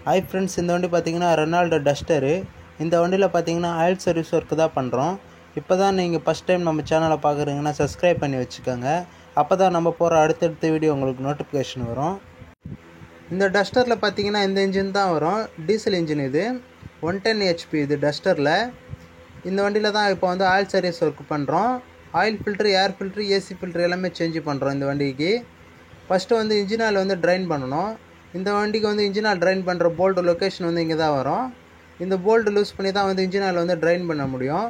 Hi friends, இந்த வண்டி பார்த்தீங்கன்னா ரெனால்டோ டஸ்டரு. இந்த வண்டியில் பார்த்தீங்கன்னா ஆயில் சர்வீஸ் ஒர்க்கு தான் பண்ணுறோம். இப்போ தான் நீங்கள் ஃபஸ்ட் டைம் நம்ம சேனலை பார்க்குறீங்கன்னா சப்ஸ்கிரைப் பண்ணி வச்சுக்கோங்க. அப்போ தான் நம்ம போகிற அடுத்தடுத்த வீடியோ உங்களுக்கு நோட்டிஃபிகேஷன் வரும். இந்த டஸ்டரில் பார்த்தீங்கன்னா இந்த இன்ஜின் தான் வரும், டீசல் இன்ஜின். இது 110 HP இது டஸ்டரில். இந்த வண்டியில் தான் இப்போ வந்து ஆயில் சர்வீஸ் ஒர்க் பண்ணுறோம். ஆயில் ஃபில்ட்ரு, ஏர் ஃபில்ட்ரு, ஏசி ஃபில்ட்ரு எல்லாமே சேஞ்ச் பண்ணுறோம் இந்த வண்டிக்கு. ஃபஸ்ட்டு வந்து இன்ஜின் ஆயில் வந்து ட்ரைன் பண்ணணும். இந்த வண்டிக்கு வந்து இன்ஜின் ஆயில் ட்ரைன் பண்ணுற போல்டு லொக்கேஷன் வந்து இங்கே தான் வரும். இந்த போல்டு லூஸ் பண்ணி தான் வந்து இன்ஜின் ஆயில் வந்து ட்ரைன் பண்ண முடியும்.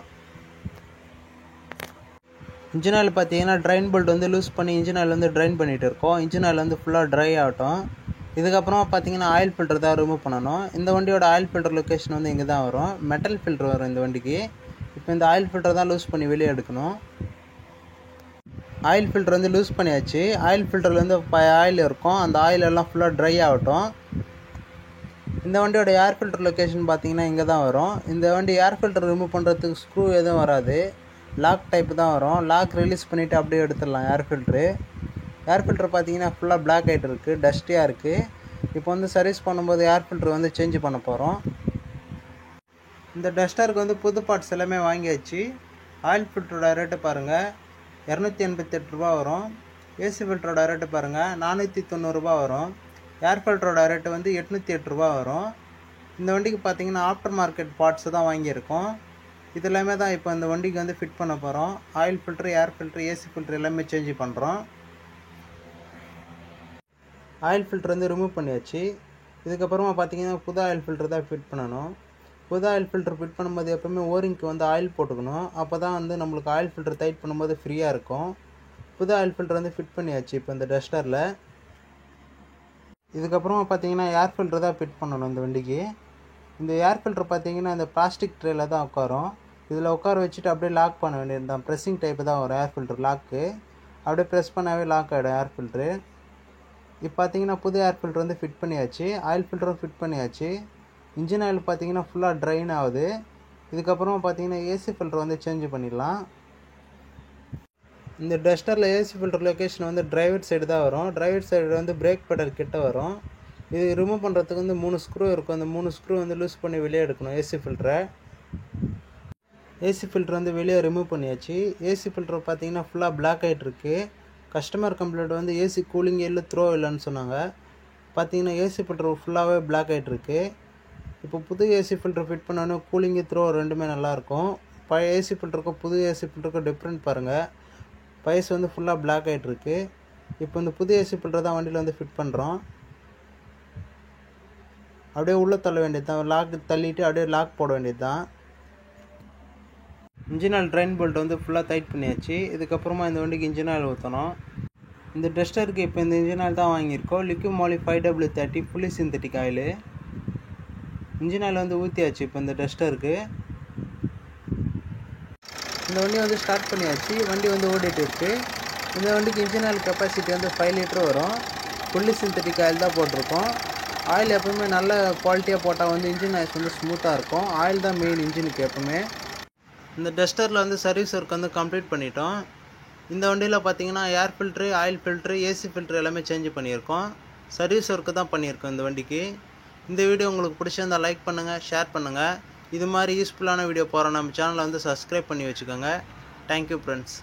இன்ஜின் ஆயில் பார்த்தீங்கன்னா ட்ரைன் போல்ட் வந்து லூஸ் பண்ணி இன்ஜின் ஆயில் வந்து ட்ரைன் பண்ணிகிட்டு இருக்கோம். இன்ஜின் ஆயில் வந்து ஃபுல்லாக ட்ரை ஆகட்டும். இதுக்கப்புறமா பார்த்தீங்கன்னா ஆயில் ஃபில்டர் தான் ரிமூவ் பண்ணணும். இந்த வண்டியோட ஆயில் ஃபில்டர் லொக்கேஷன் வந்து இங்கே தான் வரும். மெட்டல் ஃபில்டர் வரும் இந்த வண்டிக்கு. இப்போ இந்த ஆயில் ஃபில்டர் தான் லூஸ் பண்ணி வெளியே எடுக்கணும். ஆயில் ஃபில்டர் வந்து லூஸ் பண்ணியாச்சு. ஆயில் ஃபில்டரில் வந்து ஆயில் இருக்கும், அந்த ஆயில் எல்லாம் ஃபுல்லாக ட்ரை ஆகட்டும். இந்த வண்டியோட ஏர் ஃபில்டர் லொக்கேஷன் பார்த்தீங்கன்னா இங்கே தான் வரும். இந்த வண்டி ஏர் ஃபில்டர் ரிமூவ் பண்ணுறதுக்கு ஸ்க்ரூ எதுவும் வராது, லாக் டைப்பு தான் வரும். லாக் ரிலீஸ் பண்ணிவிட்டு அப்படியே எடுத்துடலாம் ஏர் ஃபில்ட்ரு. ஏர் ஃபில்டர் பார்த்தீங்கன்னா ஃபுல்லாக பிளாக் ஆகிட்டு இருக்குது, டஸ்டியாக இருக்குது. இப்போ வந்து சர்வீஸ் பண்ணும்போது ஏர் ஃபில்டர் வந்து சேஞ்ச் பண்ண போகிறோம். இந்த டஸ்டருக்கு வந்து புது பார்ட்ஸ் எல்லாமே வாங்கியாச்சு. ஆயில் ஃபில்டரோட ரேட்டு பாருங்கள், 288 ரூபா வரும். ஏசி ஃபில்டரோட ரேட்டு பாருங்கள், 490 ரூபா வரும். ஏர் ஃபில்டரோட ரேட்டு வந்து 808 ரூபா வரும். இந்த வண்டிக்கு பார்த்தீங்கன்னா ஆஃப்டர் மார்க்கெட் பார்ட்ஸ் தான் வாங்கியிருக்கோம். இது எல்லாமே தான் இப்போ இந்த வண்டிக்கு வந்து ஃபிட் பண்ண போகிறோம். ஆயில் ஃபில்ட்ரு, ஏர் ஃபில்ட்ரு, ஏசி ஃபில்ட்ரு எல்லாமே சேஞ்ச் பண்ணுறோம். ஆயில் ஃபில்ட்ரு வந்து ரிமூவ் பண்ணியாச்சு. இதுக்கப்புறமா பார்த்தீங்கன்னா புது ஆயில் ஃபில்ட்ரு தான் ஃபிட் பண்ணணும். புது ஆயில் ஃபில்ட்ரு ஃபிட் பண்ணும்போது எப்போவுமே ஓரிங்க்கு வந்து ஆயில் போட்டுக்கணும். அப்போ தான் வந்து நம்மளுக்கு ஆயில் ஃபில்ட்ரு டைட் பண்ணும்போது ஃப்ரீயாக இருக்கும். புது ஆயில் ஃபில்ட்ரு வந்து ஃபிட் பண்ணியாச்சு இப்போ இந்த டஸ்டரில். இதுக்கப்புறமா பார்த்தீங்கன்னா ஏர் ஃபில்ட்ரு தான் ஃபிட் பண்ணணும் இந்த வண்டிக்கு. இந்த ஏர் ஃபில்ட்ரு பார்த்தீங்கன்னா இந்த பிளாஸ்டிக் ட்ரேயில் தான் உட்காரும். இதில் உட்கார வச்சுட்டு அப்படியே லாக் பண்ண வேண்டியது தான். ப்ரெஸ்ஸிங் டைப்பு தான் வரும் ஏர் ஃபில்ட்ரு லாக்கு. அப்படியே ப்ரெஸ் பண்ணாவே லாக் ஆகிடும் ஏர் ஃபில்ட்ரு. இப்போ பார்த்தீங்கன்னா புது ஏர் ஃபில்ட்ரு வந்து ஃபிட் பண்ணியாச்சு. ஆயில் ஃபில்டரும் ஃபிட் பண்ணியாச்சு. இன்ஜின் ஆயில் பார்த்தீங்கன்னா ஃபுல்லாக ட்ரைன் ஆகுது. இதுக்கப்புறமா பார்த்தீங்கன்னா ஏசி ஃபில்டர் வந்து சேஞ்ச் பண்ணிடலாம். இந்த டஸ்டரில் ஏசி ஃபில்டர் லொக்கேஷன் வந்து டிரைவர் சைடு தான் வரும். டிரைவர் சைடு வந்து பிரேக் பெடல் கிட்ட வரும். இது ரிமூவ் பண்ணுறதுக்கு வந்து 3 ஸ்க்ரூ இருக்கும். அந்த 3 ஸ்க்ரூ வந்து லூஸ் பண்ணி வெளியே எடுக்கணும் ஏசி ஃபில்டரை. ஏசி ஃபில்டர் வந்து வெளியே ரிமூவ் பண்ணியாச்சு. ஏசி ஃபில்டர் பார்த்தீங்கன்னா ஃபுல்லாக பிளாக் ஆகிட்டு இருக்குது. கஸ்டமர் கம்ப்ளைண்ட் வந்து ஏசி கூலிங் இல்லை, த்ரோ இல்லைன்னு சொன்னாங்க. பார்த்தீங்கன்னா ஏசி ஃபில்டர் ஃபுல்லாகவே பிளாக் ஆகிட்டு இருக்குது. இப்போ புது ஏசி ஃபில்டர் ஃபிட் பண்ணோன்னே கூலிங்கு, த்ரோ ரெண்டுமே நல்லாயிருக்கும். பழைய ஏசி ஃபில்டருக்கும் புது ஏசி ஃபில்டருக்கும் டிஃப்ரெண்ட் பாருங்கள். பைஸ் வந்து ஃபுல்லாக பிளாக் ஆகிட்டுருக்கு. இப்போ இந்த புது ஏசி ஃபில்டர் தான் வண்டியில் வந்து ஃபிட் பண்ணுறோம். அப்படியே உள்ளே தள்ள வேண்டியது தான். லாக் தள்ளிட்டு அப்படியே லாக் போட வேண்டியது தான். இன்ஜின் ஆயில் ட்ரைன் போல்ட் வந்து ஃபுல்லாக டைட் பண்ணியாச்சு. இதுக்கப்புறமா இந்த வண்டிக்கு இன்ஜின் ஆயில் ஊற்றணும். இந்த டஸ்டருக்கு இப்போ இந்த இன்ஜின் ஆயில் தான் வாங்கியிருக்கோம். Liquid Molly 5W30 fully synthetic oil. Engine oil வந்து ஊற்றியாச்சு இப்போ இந்த டஸ்டருக்கு. இந்த வண்டி வந்து ஸ்டார்ட் பண்ணியாச்சு. வண்டி வந்து ஓடிட்டு இருக்குது. இந்த வண்டிக்கு இன்ஜின் ஆயில் கெப்பாசிட்டி வந்து 5 லிட்டர் வரும். ஃபுல்லி சிந்தட்டிக் ஆயில் தான் போட்டிருக்கோம். ஆயில் எப்போவுமே நல்ல குவாலிட்டியாக போட்டால் வந்து இன்ஜின் ஆயில் வந்து ஸ்மூத்தாக இருக்கும். ஆயில் தான் மெயின் இன்ஜினுக்கு எப்போவுமே. இந்த டஸ்டரில் வந்து சர்வீஸ் ஒர்க் வந்து கம்ப்ளீட் பண்ணிட்டோம். இந்த வண்டியில் பார்த்தீங்கன்னா ஏர் filter, oil filter, AC filter எல்லாமே சேஞ்ச் பண்ணியிருக்கோம். சர்வீஸ் ஒர்க்கு தான் பண்ணியிருக்கோம் இந்த வண்டிக்கு. இந்த வீடியோ உங்களுக்கு பிடிச்சிருந்தால் லைக் பண்ணுங்கள், ஷேர் பண்ணுங்கள். இது மாதிரி யூஸ்ஃபுல்லான வீடியோ போகிற நம்ம சேனலை வந்து சப்ஸ்கிரைப் பண்ணி வச்சுக்கோங்க. Thank you friends.